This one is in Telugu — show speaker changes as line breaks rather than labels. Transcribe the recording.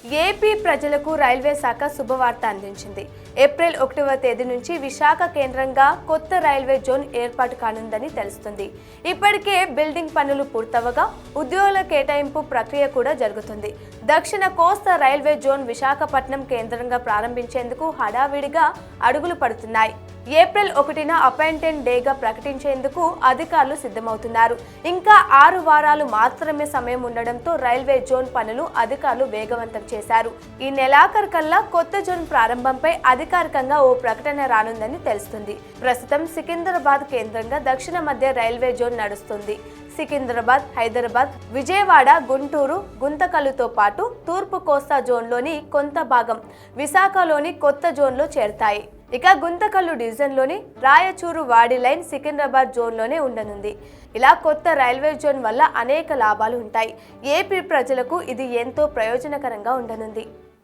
ఏపీ ప్రజలకు రైల్వే శాఖ శుభవార్త అందించింది. ఏప్రిల్ 1వ తేదీ నుంచి విశాఖ కేంద్రంగా కొత్త రైల్వే జోన్ ఏర్పాటు కానుందని తెలుస్తుంది. ఇప్పటికే బిల్డింగ్ పనులు పూర్తవగా ఉద్యోగుల కేటాయింపు ప్రక్రియ కూడా జరుగుతుంది. దక్షిణ కోస్తా రైల్వే జోన్ విశాఖపట్నం కేంద్రంగా ప్రారంభించేందుకు హడావిడిగా అడుగులు పడుతున్నాయి. ఏప్రిల్ 1న అపాయింటెంట్ డేగా ప్రకటించేందుకు అధికారులు సిద్ధమవుతున్నారు. ఇంకా 6 వారాలు మాత్రమే సమయం ఉండడంతో రైల్వే జోన్ పనులు అధికారులు వేగవంతం చేశారు. ఈ నెలాఖరుకల్లా కొత్త జోన్ ప్రారంభంపై అధికారికంగా ఓ ప్రకటన రానుందని తెలుస్తుంది. ప్రస్తుతం సికింద్రాబాద్ కేంద్రంగా దక్షిణ మధ్య రైల్వే జోన్ నడుస్తుంది. సికింద్రాబాద్, హైదరాబాద్, విజయవాడ, గుంటూరు, గుంతకల్లుతో పాటు తూర్పు కోస్తా జోన్లోని కొంత భాగం విశాఖలోని కొత్త జోన్లో చేరతాయి. ఇక గుంతకల్లు డివిజన్లోని రాయచూరు వాడి లైన్ సికింద్రాబాద్ జోన్లోనే ఉండనుంది. ఇలా కొత్త రైల్వే జోన్ వల్ల అనేక లాభాలు ఉంటాయి. ఏపీ ప్రజలకు ఇది ఎంతో ప్రయోజనకరంగా ఉండనుంది.